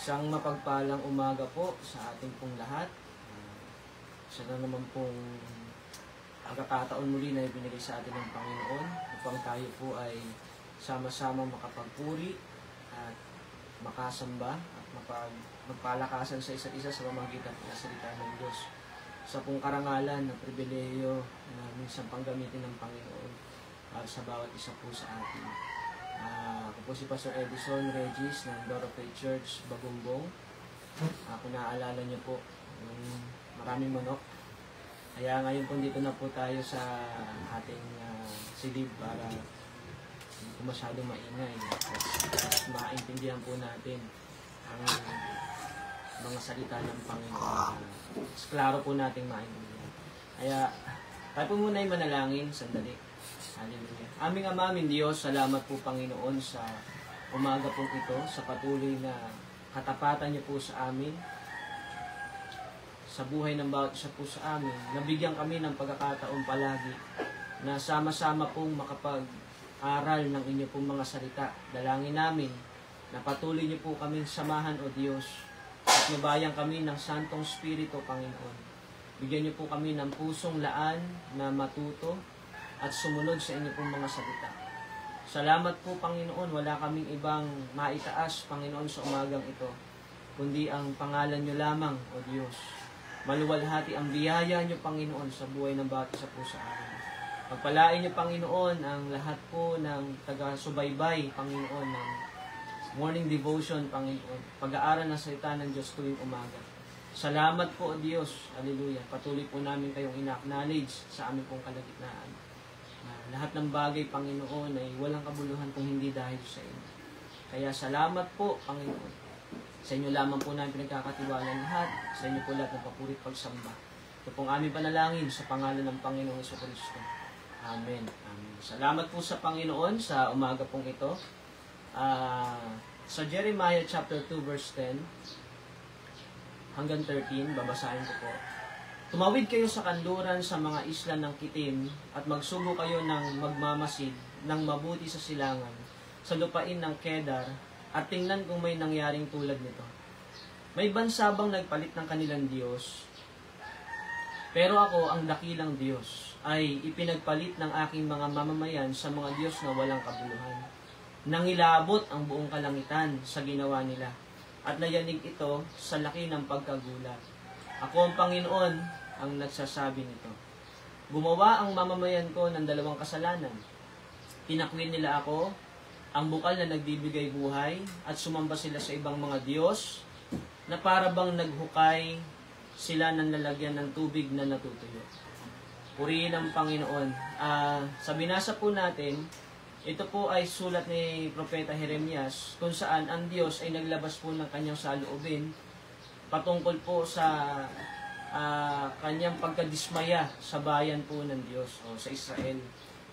Isang mapagpalang umaga po sa ating pong lahat. Isa na naman pong pagkakataon muli na ibinigay sa atin ng Panginoon upang tayo po ay sama-sama makapagpuri at makasamba at magpalakasan sa isa't isa sa pamamagitan ng salita ng Diyos. Sa pong karangalan na pribilehiyo na minsan panggamitin ng Panginoon para sa bawat isa po sa atin. Ako po si Pastor Edison Regis ng Doro Faith Church, Bagumbong. Kung naaalala niyo po, yung maraming manok. Kaya ngayon po dito na po tayo sa ating silid para hindi po masyadong maingay. At maintindihan po natin ang mga salita ng Panginoon. Klaro po nating maintindihan. Kaya tayo po muna ay manalangin sandali. Hallelujah. Aming Ama, aming Diyos, salamat po Panginoon sa umaga pong ito, sa patuloy na katapatan niyo po sa amin, sa buhay ng bawat isa po sa amin. Nabigyan kami ng pagkakataon palagi na sama-sama pong makapag-aral ng inyo pong mga salita. Dalangin namin na patuloy niyo po kaming samahan, O Diyos, at nabayan kami ng Santong Espiritu, Panginoon. Bigyan niyo po kami ng pusong laan na matuto at sumunod sa inyo pong mga salita. Salamat po, Panginoon, wala kaming ibang maitaas, Panginoon, sa umagang ito, kundi ang pangalan niyo lamang, O Diyos. Maluwalhati ang biyaya niyo, Panginoon, sa buhay ng bawat isa po sa amin. Pagpalain niyo, Panginoon, ang lahat po ng taga-subaybay, Panginoon, ng morning devotion, Panginoon, pag-aaral ng salita ng Diyos tuwing umaga. Salamat po, O Diyos. Hallelujah. Patuloy po namin kayong ina-acknowledge sa aming pong kalagitnaan. Lahat ng bagay, Panginoon, ay walang kabuluhan kung hindi dahil sa inyo. Kaya salamat po, Panginoon. Sa inyo lamang po namin pinagkakatiwalaan lahat. Sa inyo po lahat ng papuri at pagsamba. Ito pong aming panalangin sa pangalan ng Panginoong Jesucristo. Amen. Amen. Salamat po sa Panginoon sa umaga pong ito. Sa Jeremiah chapter 2 verse 10 hanggang 13, babasahin ko po. Tumawid kayo sa kanluran sa mga isla ng Kitim at magsubo kayo ng magmamasid ng mabuti sa silangan sa lupain ng Kedar at tingnan kung may nangyaring tulad nito. May bansa bang nagpalit ng kanilang Diyos? Pero ako, ang dakilang Diyos, ay ipinagpalit ng aking mga mamamayan sa mga Diyos na walang kabuluhan. Nangilabot ang buong kalangitan sa ginawa nila at nayanig ito sa laki ng pagkagulat. Ako ang Panginoon ang nagsasabi nito. Gumawa ang mamamayan ko ng dalawang kasalanan. Tinakwil nila ako, ang bukal na nagbibigay buhay, at sumamba sila sa ibang mga Diyos na para bang naghukay sila ng lalagyan ng tubig na natutuyo. Purihin ang Panginoon. Sa binasa po natin, ito po ay sulat ni Propeta Jeremias kung saan ang Diyos ay naglabas po ng kanyang saloobin patungkol po sa kanyang pagkadismaya sa bayan po ng Diyos o sa Israel.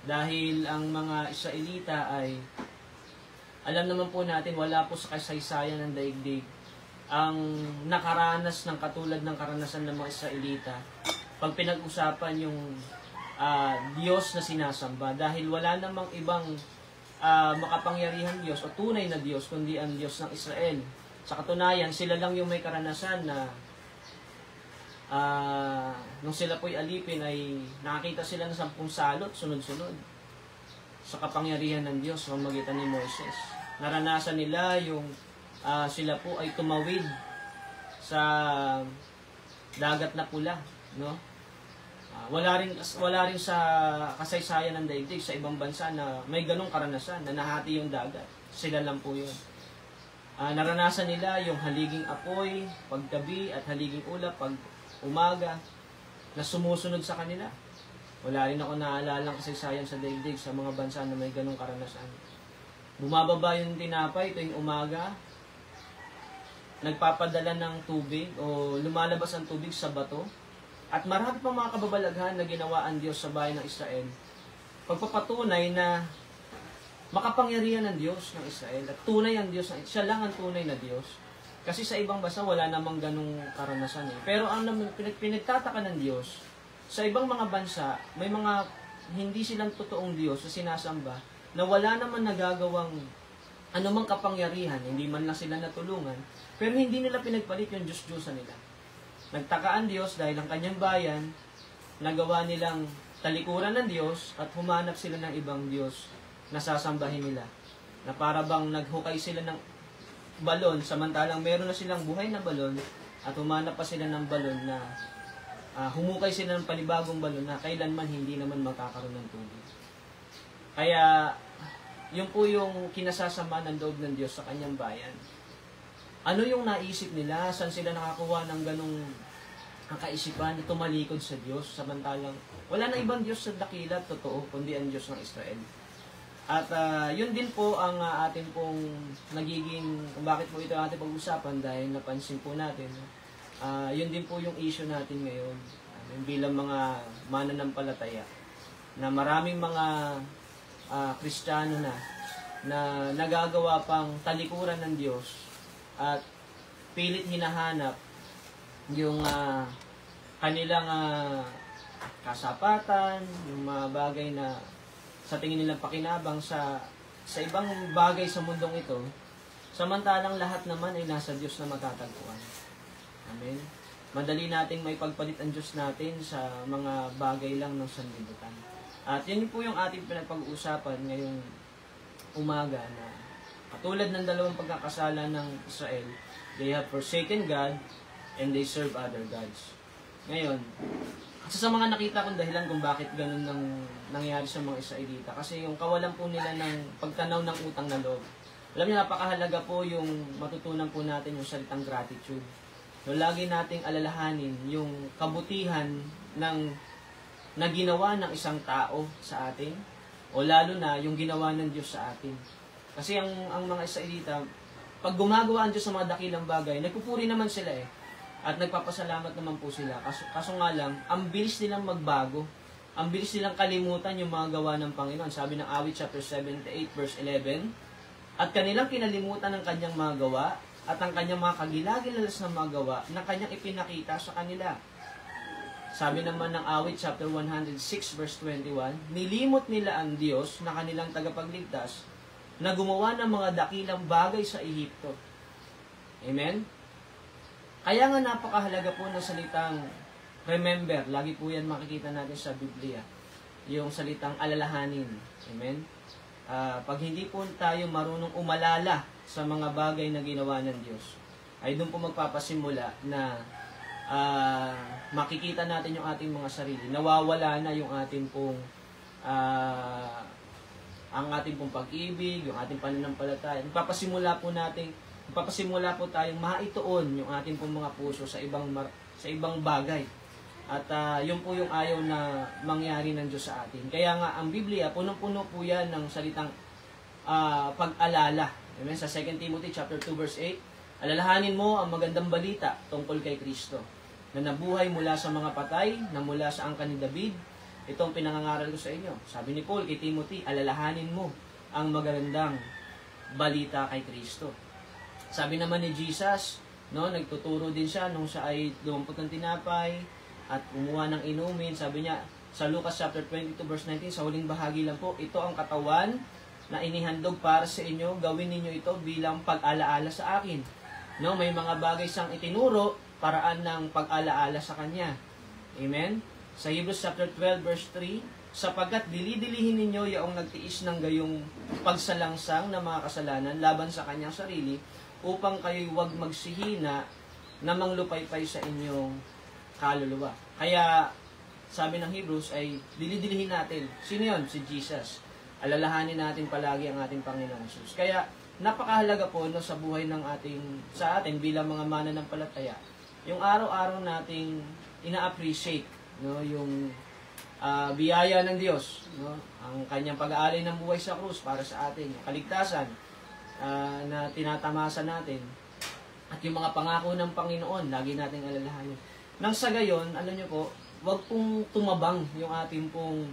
Dahil ang mga Israelita ay, alam naman po natin, wala po sa kasaysayan ng daigdig ang nakaranas ng katulad ng karanasan ng mga Israelita pag pinag-usapan yung Diyos na sinasamba. Dahil wala namang ibang makapangyarihan Diyos o tunay na Diyos kundi ang Diyos ng Israel. Sa katunayan, sila lang yung may karanasan na nung sila po'y alipin ay nakakita sila ng 10 salot, sunod-sunod sa kapangyarihan ng Diyos sa pamamagitan ni Moises. Naranasan nila yung sila po ay tumawid sa dagat na pula, no? Wala rin sa kasaysayan ng daigdig sa ibang bansa na may ganong karanasan na nahati yung dagat. Sila lang po yun. Naranasan nila yung haliging apoy paggabi at haliging ulap pag umaga na sumusunod sa kanila. Wala rin ako naalalang kasaysayan sa daigdig sa mga bansa na may ganong karanasan. Bumababa yung tinapay tuwing umaga, nagpapadala ng tubig o lumalabas ang tubig sa bato, at marami pang mga kababalaghan na ginawa ang Diyos sa bayan ng Israel. Pagpapatunay na makapangyarihan ng Diyos ng Israel at tunay ang Diyos, siya lang ang tunay na Diyos. Kasi sa ibang bansa wala namang ganung karanasan eh. Pero ang pinagtataka ng Diyos, sa ibang mga bansa, may mga hindi silang totoong Diyos na sinasamba na wala naman nagagawang anumang kapangyarihan, hindi man lang sila natulungan, pero hindi nila pinagpalit yung Diyos-Diyosan nila. Nagtaka ang Diyos dahil ang kanyang bayan, nagawa nilang talikuran ng Diyos at humanap sila ng ibang Diyos na sasambahin nila. Na para bang naghukay sila ng balon, samantalang meron na silang buhay na balon at humanap pa sila ng balon na humukay sila ng panibagong balon na kailanman hindi naman makakaroon ng tubig. Kaya, yun po yung kinasasama ng loob ng Diyos sa kanyang bayan. Ano yung naisip nila? Saan sila nakakuha ng ganong kaisipan na tumalikod sa Diyos? Samantalang, wala na ibang Diyos sa dakila, totoo, kundi ang Diyos ng Israel. At yun din po ang atin pong nagiging, kung bakit po ito ating pag-usapan, dahil napansin po natin, yun din po yung issue natin ngayon, bilang mga mananampalataya, na maraming mga Kristiyano na nagagawa pang talikuran ng Diyos at pilit hinahanap yung kanilang kasapatan, yung mga bagay na sa tingin nilang pakinabang sa ibang bagay sa mundong ito, samantalang lahat naman ay nasa Diyos na matatagpuan. Amen. Madali nating may pagpalit ang Diyos natin sa mga bagay lang ng sanlibutan. At yan po yung ating pinagpag-uusapan ngayong umaga na katulad ng dalawang pagkakasala ng Israel, they have forsaken God and they serve other gods. Ngayon, sa mga nakita kong dahilan kung bakit ganun nangyari sa mga Israelita, kasi yung kawalan po nila ng pagtanaw ng utang na loob. Alam niyo, napakahalaga po yung matutunan po natin yung salitang gratitude. So, lagi nating alalahanin yung kabutihan na ginawa ng isang tao sa atin, o lalo na yung ginawa ng Diyos sa atin. Kasi ang mga Israelita, pag gumagawa ang Diyos sa mga dakilang bagay, nagpupuri naman sila at nagpapasalamat naman po sila. Kaso nga lang, ang bilis nilang magbago. Ang bilis nilang kalimutan yung mga gawa ng Panginoon. Sabi ng Awit chapter 78 verse 11, at kanilang kinalimutan ang kanyang mga gawa at ang kanyang mga kagilagilalas na mga gawa na kanyang ipinakita sa kanila. Sabi naman ng Awit chapter 106 verse 21, nilimot nila ang Diyos na kanilang tagapagligtas na gumawa ng mga dakilang bagay sa Ehipto. Amen? Kaya nga napakahalaga po ng salitang remember. Lagi po yan makikita natin sa Biblia. Yung salitang alalahanin. Amen? Pag hindi po tayo marunong umalala sa mga bagay na ginawa ng Diyos, ay doon po magpapasimula na makikita natin yung ating mga sarili. Nawawala na yung ating pong ang ating pong pag-ibig, yung ating pananampalataya. Magpapasimula po tayong maituon yung ating pong mga puso sa ibang bagay. At yun po yung ayaw na mangyari ng Diyos sa atin. Kaya nga ang Biblia punong-puno po yan ng salitang pag-alala. Amen? Sa 2 Timothy chapter 2 verse 8, alalahanin mo ang magandang balita tungkol kay Kristo, na nabuhay mula sa mga patay, na mula sa angkan ni David. Ito ang pinangangaral ko sa inyo. Sabi ni Paul kay Timothy, alalahanin mo ang magandang balita kay Kristo. Sabi naman ni Jesus, nagtuturo din siya nung siya ay dumampot ng tinapay at kumuha ng inumin. Sabi niya sa Lucas chapter 22 verse 19, sa huling bahagi lang po, ito ang katawan na inihandog para sa inyo, gawin ninyo ito bilang pag-alaala sa akin. May mga bagay siyang itinuro, paraan ng pag-alaala sa Kanya. Amen? Sa Hebrews chapter 12 verse 3, sapagkat dilidilihin ninyo yaong nagtiis ng gayong pagsalangsang ng mga kasalanan laban sa kanyang sarili, upang kayo'y huwag magsihina na manglupaypay sa inyong kaluluwa. Kaya, sabi ng Hebrews ay dilidilihin natin. Sino yun? Si Jesus. Alalahanin natin palagi ang ating Panginoon Jesus. Kaya, napakahalaga po sa buhay ng sa atin bilang mga mananampalataya, yung araw-araw nating ina-appreciate yung biyaya ng Diyos, ang kanyang pag-aalay ng buhay sa krus para sa atin, yung kaligtasan na tinatamasa natin, at yung mga pangako ng Panginoon, lagi nating alalahanin. Nang sa gayon, alam nyo po, wag pong tumabang yung ating pong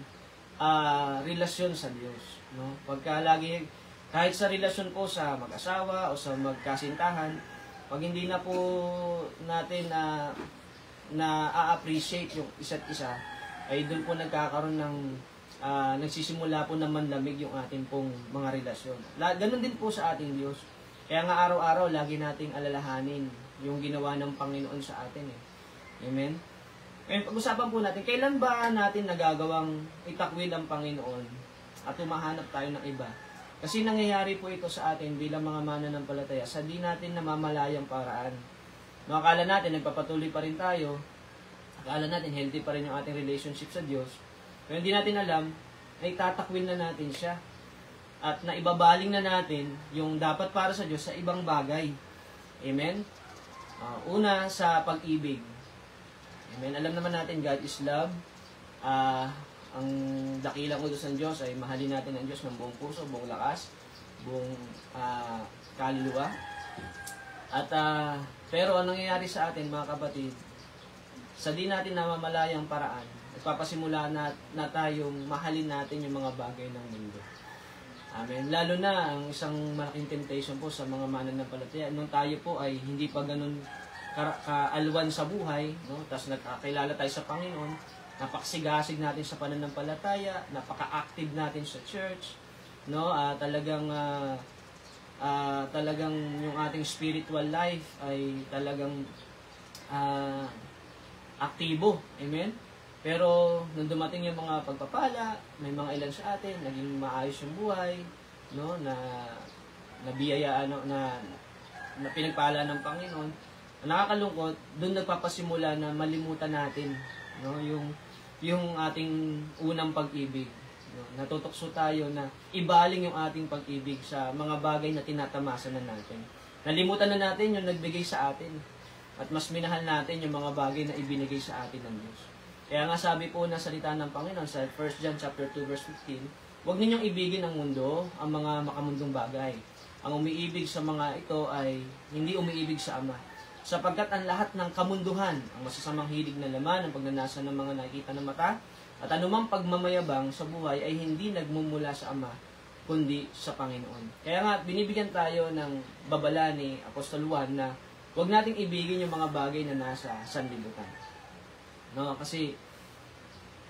relasyon sa Diyos. Pagka lagi, kahit sa relasyon po sa mag-asawa o sa magkasintahan, pag hindi na po natin na a-appreciate yung isa't isa, ay doon po nagkakaroon ng nagsisimula po na manlamig yung ating pong mga relasyon. Ganon din po sa ating Diyos. Kaya nga araw-araw, lagi nating alalahanin yung ginawa ng Panginoon sa atin. Amen? Ngayon, pag-usapan po natin, kailan ba natin nagagawang itakwil ang Panginoon at tumahanap tayo ng iba? Kasi nangyayari po ito sa atin bilang mga mananampalataya sa di natin namamalayang paraan. No, akala natin, nagpapatuloy pa rin tayo. Akala natin, healthy pa rin yung ating relationship sa Diyos. Pero hindi natin alam, ay tatakwil na natin siya. At naibabaling na natin yung dapat para sa Diyos sa ibang bagay. Amen? Una, sa pag-ibig. Amen? Alam naman natin, God is love. Ang dakilang utos ng Diyos ay mahalin natin ang Diyos ng buong puso, buong lakas, buong kaluluwa. At pero anong nangyayari sa atin, mga kapatid, sa di natin namamalayang paraan, nagpapasimula na tayong mahalin natin yung mga bagay ng mundo. Amen. Lalo na ang isang malaking temptation po sa mga mananampalataya, nung tayo po ay hindi pa ganun kaalwan sa buhay, no? Tapos nagkakilala tayo sa Panginoon, napakasigasig natin sa pananampalataya, napaka-active natin sa church, no? Talagang yung ating spiritual life ay talagang aktibo. Amen? Pero nung dumating yung mga pagpapala, may mga ilan sa atin, naging maayos yung buhay, no? Na nabiyayaan, na pinagpala ng Panginoon. Nakakalungkot, doon nagpapasimula na malimutan natin, no? Yung ating unang pag-ibig. No? Natutokso tayo na ibaling yung ating pag-ibig sa mga bagay na tinatamasa na natin. Nalimutan na natin yung nagbigay sa atin. At mas minahal natin yung mga bagay na ibinigay sa atin ng Diyos. Kaya nga sabi po na salita ng Panginoon sa 1 John chapter 2 verse 15, huwag ninyong ibigin ng mundo ang mga makamundong bagay. Ang umiibig sa mga ito ay hindi umiibig sa Ama. Sapagkat ang lahat ng kamunduhan, ang masasamang hilig na laman, ang pagnanasa ng mga nakikita ng mata, at anumang pagmamayabang sa buhay ay hindi nagmumula sa Ama, kundi sa Panginoon. Kaya nga, binibigyan tayo ng babala ni Apostol Juan na huwag nating ibigin yung mga bagay na nasa sanlibutan. No, kasi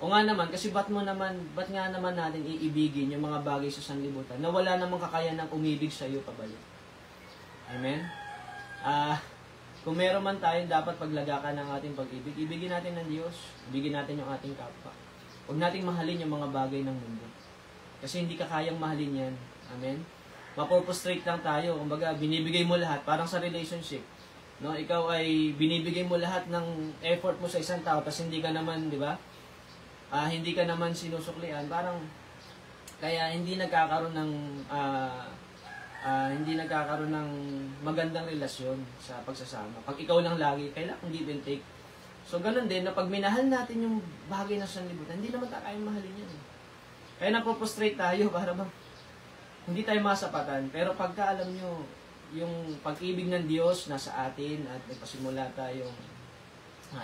ba't nga naman natin iibigin yung mga bagay sa sanlibutan na wala namang kakayanang umibig sa iyo pabalik. Amen? Kung meron man tayo, dapat paglagakan ng ating pag-ibig. Ibigin natin ng Diyos, ibigin natin yung ating kapwa. Huwag nating mahalin yung mga bagay ng mundo. Kasi hindi ka kayang mahalin yan. Amen? Mapurpostrate lang tayo. Kumbaga, binibigay mo lahat, parang sa relationship. No, ikaw ay binibigay mo lahat ng effort mo sa isang tao, tapos hindi ka naman, di ba? Hindi ka naman sinusuklian, parang kaya hindi nagkakaroon ng magandang relasyon sa pagsasama. Pag ikaw lang lagi, kailangan give and take. So ganun din, na pag minahal natin yung bagay ng sanlibutan, hindi naman tayo mahalin yan. Kaya napoprostrate tayo para bang hindi tayo masapatan. Pero pagka alam nyo, yung pag-ibig ng Diyos nasa atin at nagpasimula tayong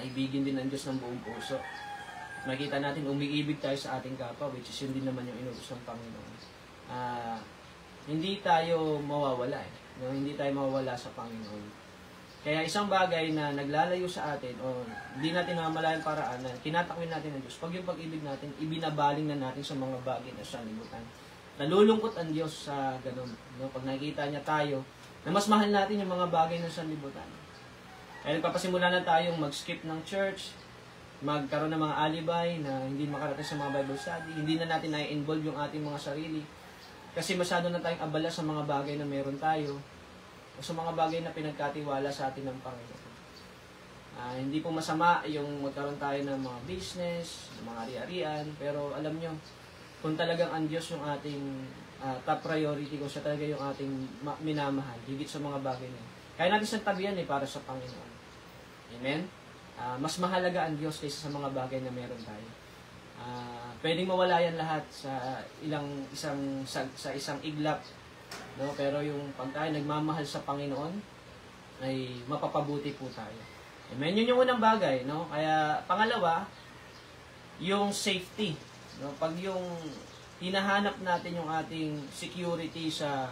ibigin din ng Diyos ng buong puso. Makita natin, umiibig tayo sa ating kapwa, which is yun din naman yung inutos ng Panginoon. Hindi tayo mawawala. No? Hindi tayo mawawala sa Panginoon. Kaya isang bagay na naglalayo sa atin o hindi natin namamalayang paraan na tinatakwin natin ng Diyos, pag yung pag-ibig natin, ibinabaling na natin sa mga bagay na sanlibutan. Nalulungkot ang Diyos sa ganun. No? Pag nakikita niya tayo, na mas mahal natin yung mga bagay ng sanlibutan. Kaya nagpapasimula na tayong mag-skip ng church, magkaroon ng mga alibay na hindi makarating sa mga Bible study, hindi na natin na-involve yung ating mga sarili. Kasi masyado na tayong abala sa mga bagay na meron tayo o sa mga bagay na pinagkatiwala sa atin ng Panginoon. Hindi po masama yung magkaroon tayo ng mga business, ng mga ari-arian, pero alam nyo, kung talagang ang Diyos yung ating top priority, kung siya talaga yung ating minamahal, higit sa mga bagay na yun. Kaya natin sa tabihan para sa Panginoon. Amen? Mas mahalaga ang Diyos kaysa sa mga bagay na meron tayo. Pwedeng mawala yan lahat sa isang iglap, no? Pero yung pag tayo nagmamahal sa Panginoon, ay mapapabuti po tayo. Amen? Yun yung unang bagay, no? Kaya pangalawa, yung safety, no? Pag yung hinahanap natin yung ating security sa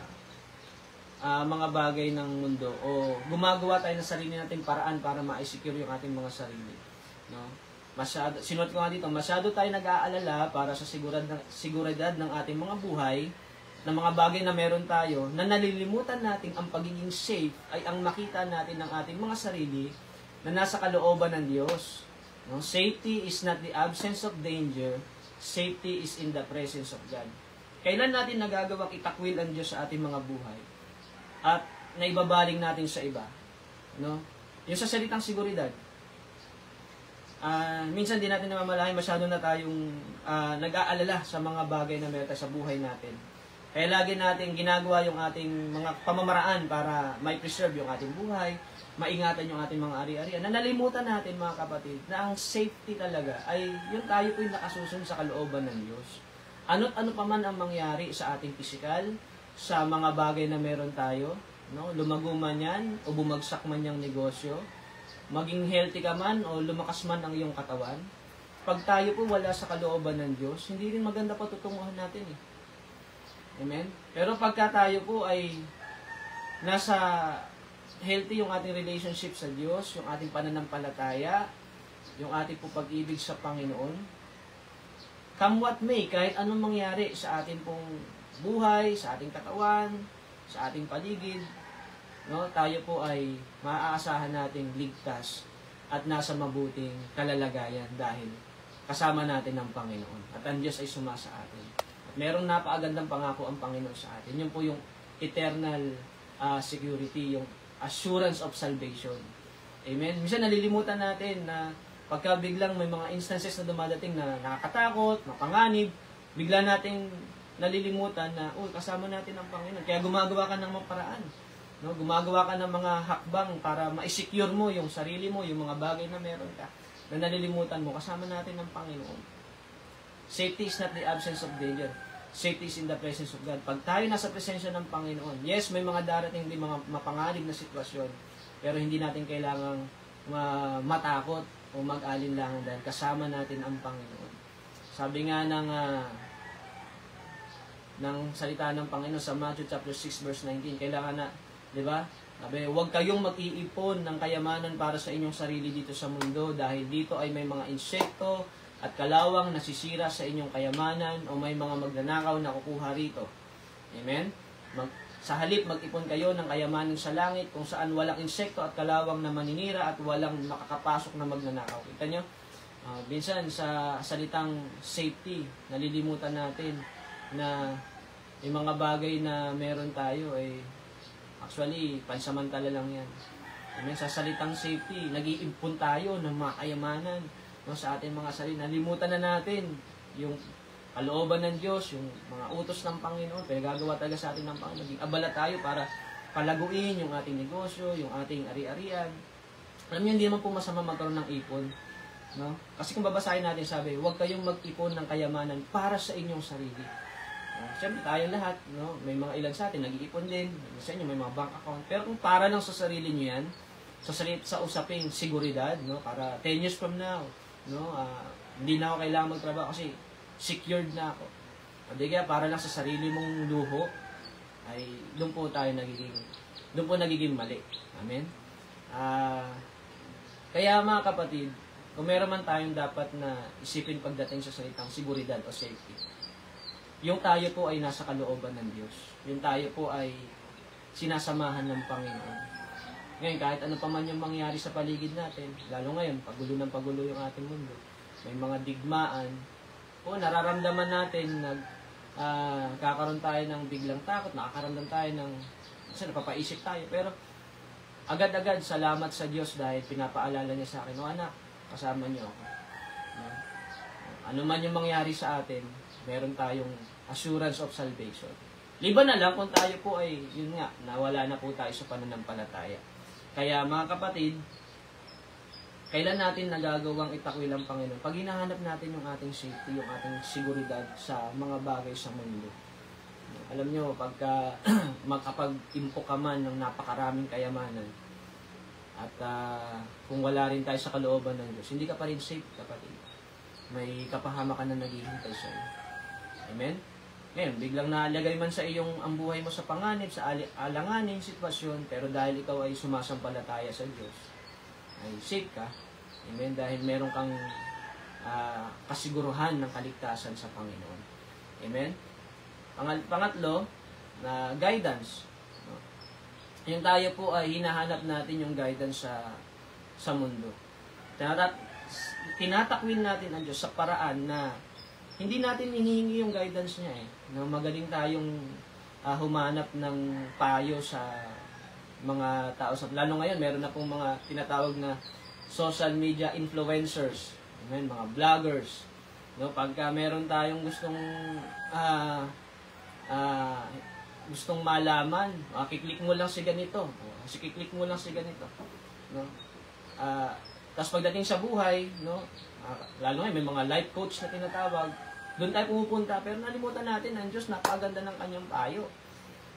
mga bagay ng mundo o gumagawa tayo ng sarili nating paraan para ma-secure yung ating mga sarili, no? sinuot ko nga dito, masyado tayo nag-aalala para sa seguridad ng ating mga buhay, ng mga bagay na meron tayo, na nalilimutan natin ang pagiging safe ay ang makita natin ng ating mga sarili na nasa kalooban ng Diyos. No? Safety is not the absence of danger, safety is in the presence of God. Kailan natin nagagawang itakwil ang Diyos sa ating mga buhay at naibabaling natin sa iba? No? Yung sa salitang seguridad. Minsan din natin namamalayan, masyado na tayong nag-aalala sa mga bagay na meron tayo sa buhay natin. Kaya lagi natin ginagawa yung ating mga pamamaraan para may preserve yung ating buhay, maingatan yung ating mga ari-arian. Nalimutan natin mga kapatid na ang safety talaga ay yung tayo po yung nakasusun sa kalooban ng Diyos. Ano't ano pa man ang mangyari sa ating pisikal, sa mga bagay na meron tayo, no? Lumago man yan o bumagsak man yung negosyo, maging healthy ka man o lumakas man ang iyong katawan, pag tayo po wala sa kalooban ng Diyos, hindi rin maganda patutunguhan natin eh. Amen? Pero pagka tayo po ay nasa healthy yung ating relationship sa Diyos, yung ating pananampalataya, yung ating po pag-ibig sa Panginoon, come what may, kahit anong mangyari sa ating pong buhay, sa ating katawan, sa ating paligid, no, tayo po ay maaasahan nating ligtas at nasa mabuting kalalagayan dahil kasama natin ang Panginoon at ang Diyos ay sumasa atin. Merong napakagandang pangako ang Panginoon sa atin. Yun po yung eternal security, yung assurance of salvation. Amen? Minsan nalilimutan natin na pagka biglang may mga instances na dumadating na nakakatakot, mapanganib, bigla nating nalilimutan na, kasama natin ang Panginoon. Kaya gumagawa ka ng mga paraan. No? Gumagawa ka ng mga hakbang para ma-secure mo yung sarili mo, yung mga bagay na meron ka, na nalilimutan mo, kasama natin ang Panginoon. Safety is not the absence of danger. Safety is in the presence of God. Pag tayo nasa presensya ng Panginoon, yes, may mga darating din mga mapanganib na sitwasyon, pero hindi natin kailangang matakot o mag-alinlangan dahil kasama natin ang Panginoon. Sabi nga ng salita ng Panginoon sa Matthew chapter 6 verse 19, kailangan na, di ba? Sabi, huwag kayong mag-iipon ng kayamanan para sa inyong sarili dito sa mundo dahil dito ay may mga insekto at kalawang nasisira sa inyong kayamanan o may mga magnanakaw na kukuha rito. Amen? Sa halip, mag-ipon kayo ng kayamanan sa langit kung saan walang insekto at kalawang na maninira at walang makakapasok na magnanakaw. Kita nyo? Minsan sa salitang safety, nalilimutan natin na yung mga bagay na meron tayo ay actually, pansamantala lang yan. Amen? Sa salitang safety, nag-iimpon tayo ng mga kayamanan, no, sa ating mga sarili. Nalimutan na natin yung kalooban ng Diyos, yung mga utos ng Panginoon, pinagagawa talaga sa atin ng Panginoon. Naging abala tayo para palaguin yung ating negosyo, yung ating ari-arian. Alam niyo, hindi naman po masama magkaroon ng ipon. No? Kasi kung babasahin natin, sabi, huwag kayong mag-ipon ng kayamanan para sa inyong sarili. Siyempre, tayo lahat, no? May mga ilan sa atin, nag-iipon din. Sa inyo, may mga bank account. Pero kung para lang sa sarili nyo yan, sa usaping seguridad, no? Para 10 years from now, no? Hindi na ako kailangan magtrabaho kasi secured na ako. Hindi kaya para lang sa sarili mong luho, ay doon po nagiging mali. Amen? Kaya mga kapatid, kung meron man tayong dapat na isipin pagdating sa salitang seguridad o safety, yung tayo po ay nasa kalooban ng Diyos. Yung tayo po ay sinasamahan ng Panginoon. Ngayon, kahit ano pa man yung mangyari sa paligid natin, lalo ngayon, pagulo ng pagulo yung ating mundo, may mga digmaan, nararamdaman natin, kakaroon tayo ng biglang takot, nakakaramdam tayo ng, kasi napapaisip tayo, pero agad-agad, salamat sa Diyos dahil pinapaalala niya sa akin, anak, kasama niyo ako. Ano man yung mangyari sa atin, meron tayong assurance of salvation. Liban na lang kung tayo po ay, yun nga, nawala na po tayo sa pananampalataya. Kaya mga kapatid, kailan natin nagagawang itakwil ang Panginoon? Pag hinahanap natin yung ating safety, yung ating seguridad sa mga bagay sa mundo. Alam nyo, pagka makapag-impo ka man ng napakaraming kayamanan, at kung wala rin tayo sa kalooban ng Diyos, hindi ka pa rin safe, kapatid. May kapahamakan na naghihintay sa iyo. Amen? Ngayon, biglang nalagay man sa iyong ang buhay mo sa panganib, sa alanganing sitwasyon, pero dahil ikaw ay sumasampalataya sa Diyos, ay safe ka. Amen? Dahil meron kang kasiguruhan ng kaligtasan sa Panginoon. Amen? Pangatlo, na guidance. No? Yung tayo po ay hinahanap natin yung guidance sa mundo. Tinatakwil natin ang Diyos sa paraan na hindi natin hinihingi yung guidance niya eh. Na magaling tayong humanap ng payo sa mga tao. Lalo ngayon, meron na pong mga tinatawag na social media influencers. Amen, mga vloggers. No, pagka meron tayong gustong malaman, kiklik mo lang si ganito. Kiklik mo lang si ganito. No? Tapos pagdating sa buhay, no, lalo ngayon may mga life coach na tinatawag, doon tayo pumupunta, pero nalimutan natin ang Diyos, napakaganda ng kanyang payo.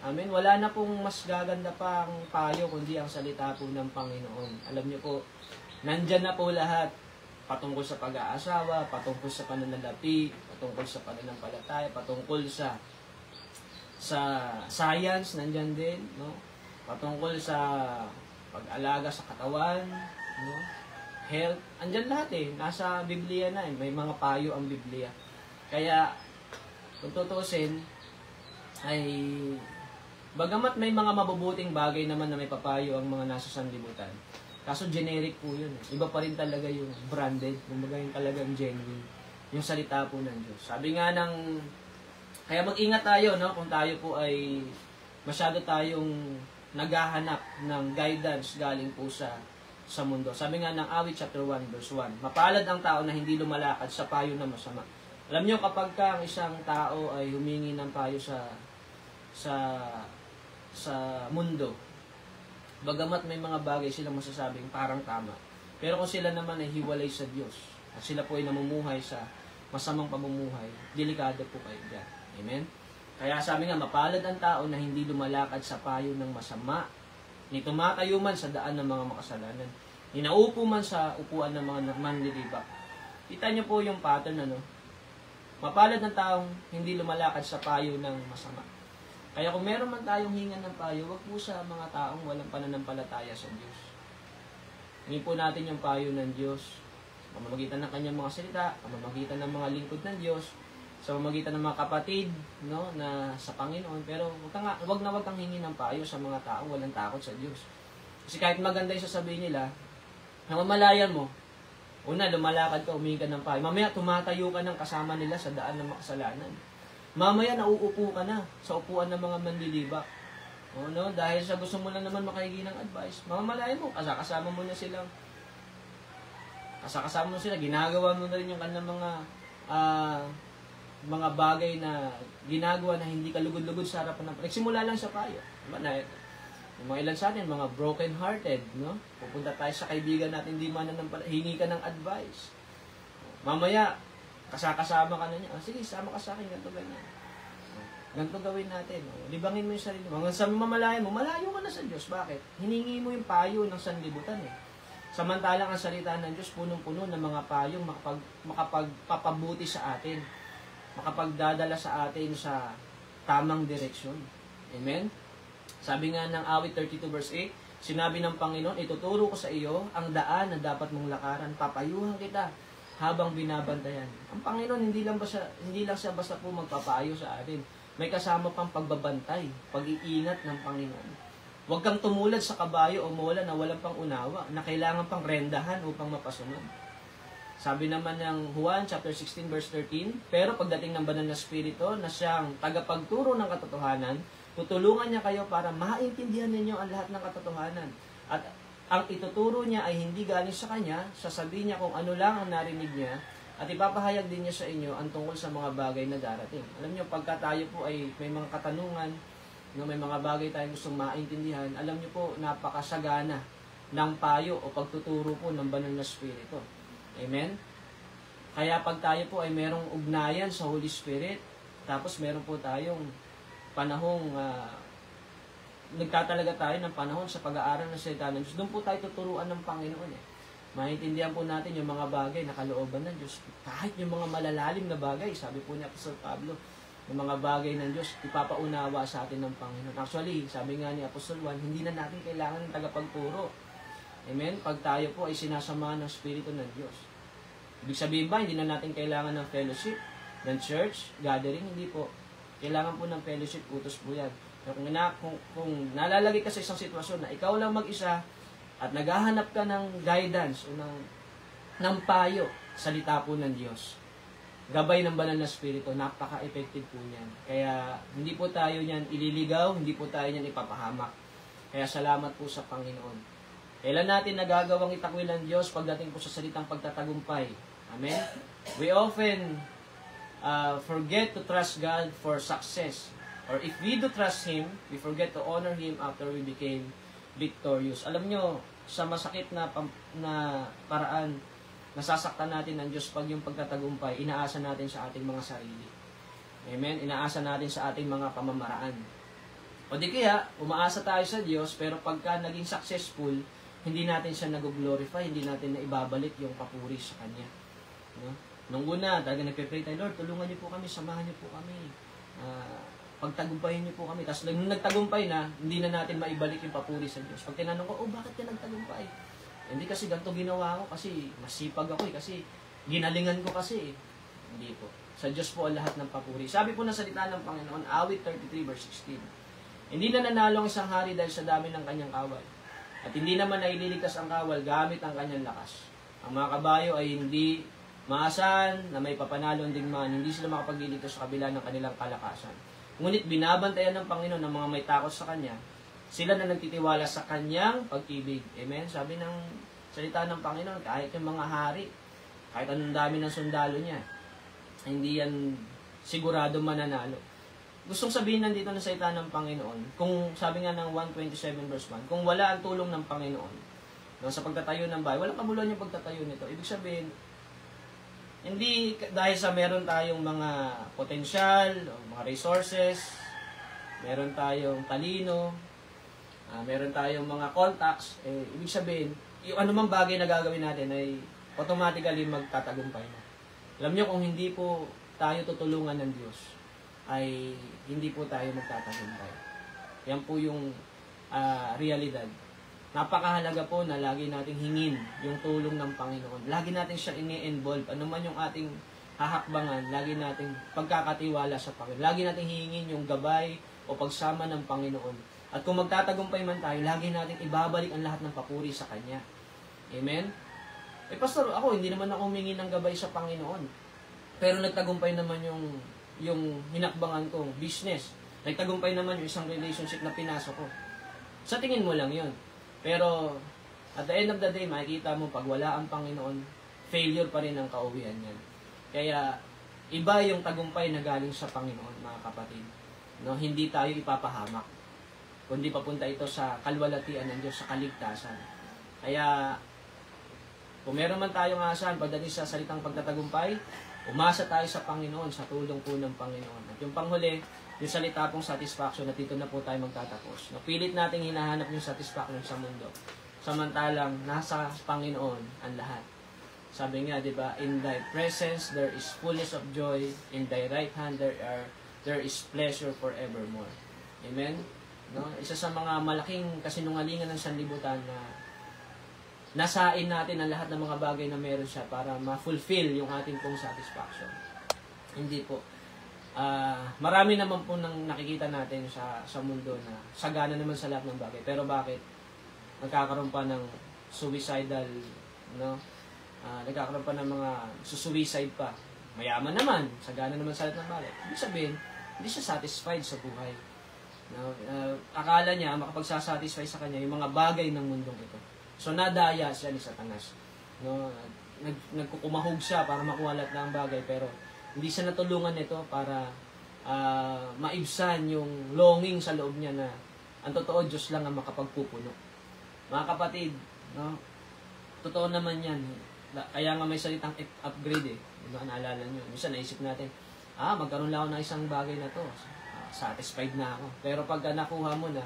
Amen. Wala na pong mas gaganda pang payo kundi ang salita po ng Panginoon. Alam niyo po, nandyan na po lahat patungkol sa pag-aasawa, patungkol sa pananalapi, patungkol sa pananampalataya, patungkol sa science, nandyan din, no? Patungkol sa pag-alaga sa katawan, no? Health, andyan lahat eh. Nasa Biblia na eh. May mga payo ang Biblia. Kaya, kung tutusin, ay bagamat may mga mabubuting bagay naman na may papayo ang mga nasa sanlibutan, kaso generic po yun. Iba pa rin talaga yung branded, yung yung talagang genuine, yung salita po ng Diyos. Sabi nga kaya mag-ingat tayo, no? Kung tayo po ay masyado tayong naghahanap ng guidance galing po sa mundo. Sabi nga ng Awit chapter 1 verse 1, mapalad ang tao na hindi lumalakad sa payo na masama. Alam niyo, kapag ka ang isang tao ay humingi ng payo sa mundo, bagamat may mga bagay silang masasabing parang tama, pero kung sila naman ay hiwalay sa Diyos at sila po ay namumuhay sa masamang pamumuhay, delikado po kayo dyan. Amen? Kaya sabi nga, mapalad ang tao na hindi lumalakad sa payo ng masama, ni tumatayo man sa daan ng mga makasalanan, ni naupo man sa upuan ng mga manlilibak. Kita niyo po yung pattern, ano? Mapalad ng taong hindi lumalakad sa payo ng masama. Kaya kung meron man tayong hingan ng payo, wag po sa mga taong walang pananampalataya sa Diyos. Hingin po natin yung payo ng Diyos, pamamagitan ng kanyang mga salita, pamamagitan ng mga lingkod ng Diyos, sa pamamagitan ng mga kapatid, no, na sa Panginoon. Pero wag kang hingi ng payo sa mga taong walang takot sa Diyos. Kasi kahit maganda yung sasabihin nila, namamalayan mo, una, lumalakad ka, humingi ka ng payo. Mamaya, tumatayo ka ng kasama nila sa daan ng makasalanan. Mamaya, nauupo ka na sa upuan ng mga manlilibak. O, no? Dahil sa gusto mo lang naman makahingi ng advice. Mamamalayan mo, kasama mo sila, ginagawa mo na rin yung kanilang mga bagay na ginagawa na hindi ka lugod-lugod sa harapan ng nagsimula lang sa payo. Yung mga ilan sa atin, mga broken-hearted, no? Pupunta tayo sa kaibigan natin, hindi man hingi ka ng advice. Mamaya, kasama ka na niya. Sige, sama ka sa akin, ganito ganyan. Ganito gawin natin. Libangin mo yung sarili mo. Hanggang sa mamalayan mo, malayo ka na sa Diyos. Bakit? Hiningi mo yung payo ng sanlibutan eh. Samantalang ang salita ng Diyos, punong-puno ng mga payong makapagpapabuti sa atin. Makapagdadala sa atin sa tamang direksyon. Amen? Sabi nga ng Awit 32 verse 8, sinabi ng Panginoon, ituturo ko sa iyo ang daan na dapat mong lakaran, papayuhan kita habang binabantayan. Ang Panginoon, hindi lang siya basta po magpapayo sa atin. May kasama pang pagbabantay, pag-iingat ng Panginoon. Huwag kang tumulad sa kabayo o mula na walang pang unawa, na kailangan pang rendahan upang mapasunod. Sabi naman ng Juan chapter 16 verse 13, pero pagdating ng banal na Espiritu na siyang tagapagturo ng katotohanan, tutulungan niya kayo para maintindihan ninyo ang lahat ng katotohanan. At ang ituturo niya ay hindi galing sa kanya, sasabihin niya kung ano lang ang narinig niya, at ipapahayag din niya sa inyo ang tungkol sa mga bagay na darating. Alam niyo, pagka tayo po ay may mga katanungan, may mga bagay tayong gustong maintindihan, alam niyo po, napakasagana ng payo o pagtuturo po ng banal na Espiritu. Amen? Kaya pag tayo po ay merong ugnayan sa Holy Spirit, tapos meron po tayong panahong nagtatalaga tayo ng panahon sa pag-aaral ng salita ng Diyos, doon po tayo tuturuan ng Panginoon eh. Maintindihan po natin yung mga bagay na kalooban ng Diyos. Kahit yung mga malalalim na bagay, sabi po ni Apostol Pablo, yung mga bagay ng Diyos, ipapaunawa sa atin ng Panginoon. Actually, sabi nga ni Apostol Juan, hindi na natin kailangan ng tagapagturo. Amen? Pag tayo po ay sinasamahan ng Espiritu ng Diyos. Ibig sabihin ba, hindi na natin kailangan ng fellowship, ng church, gathering? Hindi po. Kailangan po ng fellowship, utos po yan. Pero kung nalalagay ka sa isang sitwasyon na ikaw lang mag-isa at naghahanap ka ng guidance o ng payo, salita po ng Diyos. Gabay ng banal na spirito, napaka-effective po niyan. Kaya hindi po tayo niyan ililigaw, hindi po tayo niyan ipapahamak. Kaya salamat po sa Panginoon. Kailan natin nagagawang itakwil ng Diyos pagdating po sa salitang pagtatagumpay? Amen? We often forget to trust God for success. Or if we do trust Him, we forget to honor Him after we became victorious. Alam nyo, sa masakit na paraan, nasasaktan natin ng Diyos pag yung pagtatagumpay, inaasa natin sa ating mga sarili. Amen? Inaasa natin sa ating mga pamamaraan. O di kaya, umaasa tayo sa Diyos, pero pagka naging successful, hindi natin siya nag-glorify, hindi natin na ibabalik yung papuri sa Kanya. No? Nung una, talaga nagpe-pray tayo, Lord, tulungan niyo po kami, samahan niyo po kami. Pagtagumpayin niyo po kami. Tapos nung nagtagumpay na, hindi na natin maibalik yung papuri sa Diyos. Pag tinanong ko, bakit ka nagtagumpay? Hindi kasi ganito ginawa ko, kasi masipag ako kasi ginalingan ko kasi. Hindi po. Sa Diyos po ang lahat ng papuri. Sabi po ng salita ng Panginoon, Awit 33 verse 16. Hindi na nanalo ang isang hari dahil sa dami ng kanyang kawal. At hindi naman naililigtas ang kawal gamit ang kanyang lakas. Ang mga kabayo ay hindi maasahan na may papanalo ang digmaan. Hindi sila makapagliligtas sa kabila ng kanilang kalakasan. Ngunit binabantayan ng Panginoon ng mga may takot sa Kanya, sila na nagtitiwala sa Kanyang pag-ibig. Amen? Sabi ng salita ng Panginoon, kahit yung mga hari, kahit anong dami ng sundalo niya, hindi yan sigurado mananalo. Gustong sabihin nandito ng salita ng Panginoon, kung sabi nga ng 127 verse 1, kung wala ang tulong ng Panginoon, no, sa pagtatayo ng bahay, walang kabuluhan yung pagtatayo nito. Ibig sabihin, hindi dahil sa meron tayong mga potensyal, mga resources, meron tayong talino, meron tayong mga contacts, ibig sabihin, yung anumang bagay na gagawin natin ay automatically magtatagumpay na. Alam nyo, kung hindi po tayo tutulungan ng Diyos, ay hindi po tayo magtatagumpay. Yan po yung realidad. Napakahalaga po na lagi nating hingin yung tulong ng Panginoon. Lagi natin siya ini-involve. Ano man yung ating hahakbangan, lagi nating pagkakatiwala sa Panginoon. Lagi nating hingin yung gabay o pagsama ng Panginoon. At kung magtatagumpay man tayo, lagi nating ibabalik ang lahat ng papuri sa Kanya. Amen? Pastor, ako, hindi naman ako humingi ng gabay sa Panginoon. Pero nagtagumpay naman yung hinakbangan kong business. Nagtagumpay naman yung isang relationship na pinasok ko. Sa tingin mo lang yun. Pero, at the end of the day, makikita mo, pag wala ang Panginoon, failure pa rin ang kauwian yan. Kaya, iba yung tagumpay na galing sa Panginoon, mga kapatid. No, hindi tayo ipapahamak. Kundi papunta ito sa kalwalatian ng Diyos, sa kaligtasan. Kaya, kung meron man tayong asahan pagdating sa salitang pagtatagumpay, umasa tayo sa Panginoon, sa tulong po ng Panginoon. At yung panghuli, yung salita pong satisfaction, at dito na po tayo magtatapos. Napilit nating hinahanap yung satisfaction sa mundo. Samantalang, nasa Panginoon ang lahat. Sabi nga, di ba, in thy presence there is fullness of joy, in thy right hand there is pleasure forevermore. Amen? No? Isa sa mga malaking kasinungalingan ng sanlibutan na nasain natin ang lahat ng mga bagay na meron siya para ma-fulfill yung ating pong satisfaction. Hindi po. Marami naman po nang nakikita natin sa mundo na sagana naman sa lahat ng bagay. Pero bakit? Nagkakaroon pa ng suicidal, no? Nagkakaroon pa ng mga suicide pa. Mayaman naman, sagana naman sa lahat ng bagay. Ibig sabihin, hindi siya satisfied sa buhay. No? Akala niya makapagsasatisfy sa kanya yung mga bagay ng mundong ito. So nadaya siya ni Satanas. No? Nagkukumahog siya para makuha lahat ng bagay, pero hindi siya natulungan nito para maibsan yung longing sa loob niya na ang totoo, Diyos lang ang makapagpupuno. Mga kapatid, no? Totoo naman yan. Kaya nga may salitang upgrade eh. Diba? Naalala nyo. Minsan naisip natin, magkaroon lang ako ng isang bagay na to. Satisfied na ako. Pero pagka nakuha mo na,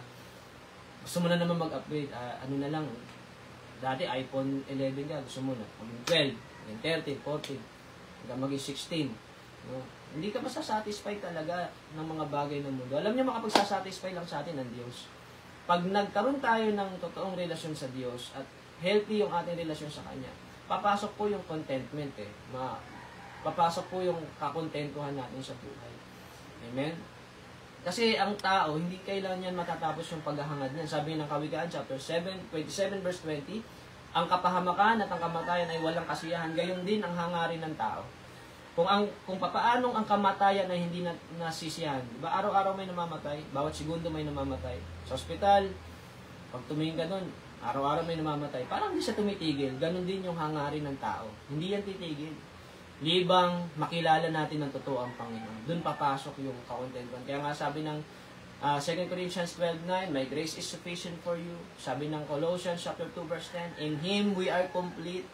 gusto mo na naman mag-upgrade. Ano na lang, dati iPhone 11 ka, gusto mo na. 12, 13, 14, hanggang maging 16. No? Hindi ka masasatisfy talaga ng mga bagay ng mundo. Alam niyo, makapagsasatisfy lang sa atin ang Diyos. Pag nagkaroon tayo ng totoong relasyon sa Diyos at healthy yung ating relasyon sa Kanya, papasok po yung contentment papasok po yung kakontentuhan natin sa buhay. Amen? Kasi ang tao, hindi kailangan yan matatapos yung paghahangad niyan. Sabi ng Kawikaan, chapter 27 verse 20, ang kapahamakan at ang kamatayan ay walang kasiyahan, gayon din ang hangarin ng tao. Kung papaanong ang kamatayan ay hindi nasisiyahan. Diba? Araw-araw may namamatay, bawat segundo may namamatay. Sa ospital, pag tumingin ka doon, araw-araw may namamatay. Parang hindi siya tumitigil. Ganon din yung hangarin ng tao. Hindi yan titigil. Libang makilala natin ng totoo ang Panginoon. Doon papasok yung kakontentuhan. Kaya nga sabi ng 2 Corinthians 12:9, my grace is sufficient for you. Sabi ng Colossians chapter 2 verse 10, in Him we are complete.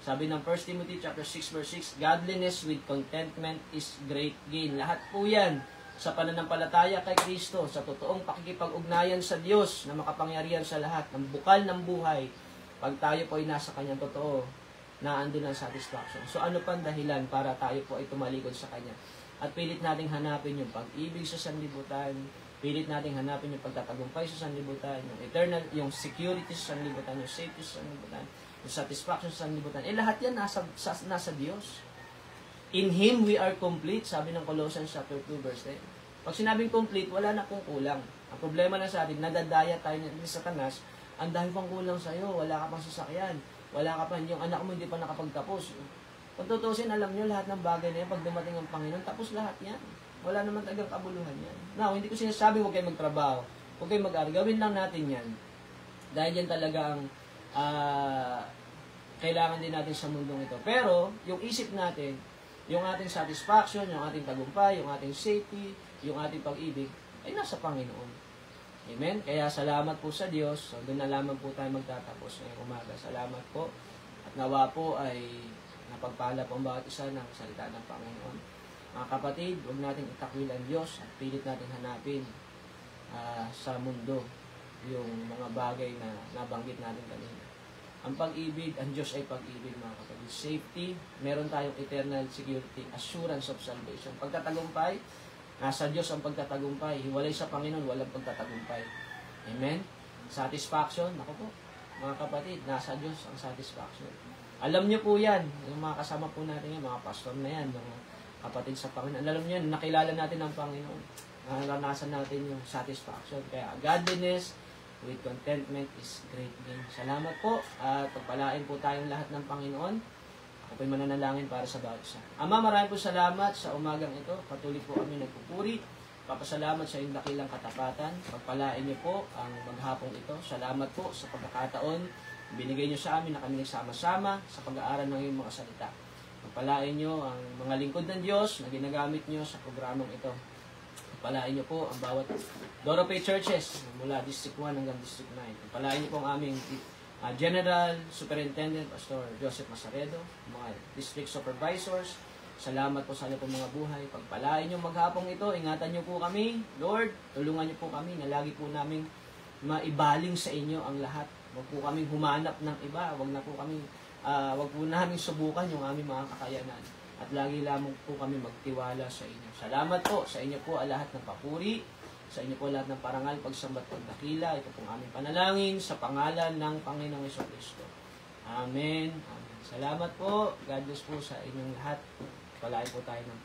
Sabi ng 1 Timothy chapter 6 verse 6, godliness with contentment is great gain. Lahat po yan sa pananampalataya kay Kristo, sa totoong pakikipag-ugnayan sa Diyos na makapangyarihan sa lahat, ng bukal ng buhay. Pag tayo po ay nasa Kanyang totoo, naandun ang satisfaction. So ano pang dahilan para tayo po ay tumalikod sa Kanya? At pilit nating hanapin yung pag-ibig sa sanlibutan, pilit nating hanapin yung pagtatagumpay sa sanlibutan, yung eternal, yung security sa sanlibutan, yung safety sa sanlibutan, yung satisfaction sa sanlibutan. Lahat yan nasa Diyos. In Him we are complete, sabi ng Colossians chapter 2 verse 10. Pag sinabing complete, wala na pong kulang. Ang problema na sa atin, nadadaya tayo ni Satanas, ang dahil pang kulang sa'yo, wala ka pang sasakyan, wala ka pa, yung anak mo hindi pa nakapagtapos. Kung tutusin, alam nyo, lahat ng bagay na yan, pag dumating ang Panginoon, tapos lahat yan. Wala naman tagang kabuluhan yan. Now, hindi ko sinasabi huwag kayo magtrabaho, huwag kayo mag-aral, gawin lang natin yan. Dahil yan talaga ang kailangan din natin sa mundong ito. Pero, yung isip natin, yung ating satisfaction, yung ating tagumpay, yung ating safety, yung ating pag-ibig, ay nasa Panginoon. Amen? Kaya salamat po sa Diyos. So, doon na lamang po tayo magtatapos ngayong umaga. Salamat po. At nawa po ay napagpala po ang bawat isa ng salita ng Panginoon. Mga kapatid, huwag natin itakwil ang Diyos at pilit natin hanapin sa mundo yung mga bagay na nabanggit natin kanina. Ang pag-ibig, ang Diyos ay pag-ibig, mga kapatid. Safety, meron tayong eternal security, assurance of salvation. Pagtatagumpay, nasa Diyos ang pagtatagumpay. Hiwalay sa Panginoon, walang pagtatagumpay. Amen? Satisfaction, ako po, mga kapatid, nasa Diyos ang satisfaction. Alam niyo po yan, yung mga kasama po natin yan, mga pastor na yan, mga kapatid sa Panginoon. Alam niyo yan, nakilala natin ang Panginoon. Naranasan natin yung satisfaction. Kaya godliness with contentment is great gain. Salamat po at pagpalain po tayong lahat ng Panginoon. Ako po'y mananalangin para sa bawat isa. Ama, maraming po salamat sa umagang ito. Patuloy po kami nagpupuri. Papasalamat sa iyong dakilang katapatan. Pagpalain niyo po ang maghapong ito. Salamat po sa pagkakataon. Binigay niyo sa amin na kami nagsama-sama sa pag-aaral ng iyong mga salita. Pagpalain niyo ang mga lingkod ng Diyos na ginagamit niyo sa programang ito. Pagpalain niyo po ang bawat Dorope Churches mula District 1 hanggang District 9. Pagpalain niyo po ang aming General Superintendent Pastor Joseph Masaredo, mga District Supervisors. Salamat po sa inyo po mga buhay. Pagpalain niyo maghapong ito, ingatan niyo po kami. Lord, tulungan niyo po kami na lagi po namin maibaling sa inyo ang lahat. Huwag po kaming humanap ng iba. Huwag po namin subukan yung aming mga kakayanan. At lagi lamang po kami magtiwala sa inyo. Salamat po sa inyo po lahat ng papuri. Sa inyo po lahat ng parangal, pagsambat, pagdakila. Ito pong aming panalangin sa pangalan ng Panginoong Jesucristo. Amen. Amen. Salamat po. God bless po sa inyong lahat. Palain po tayo ng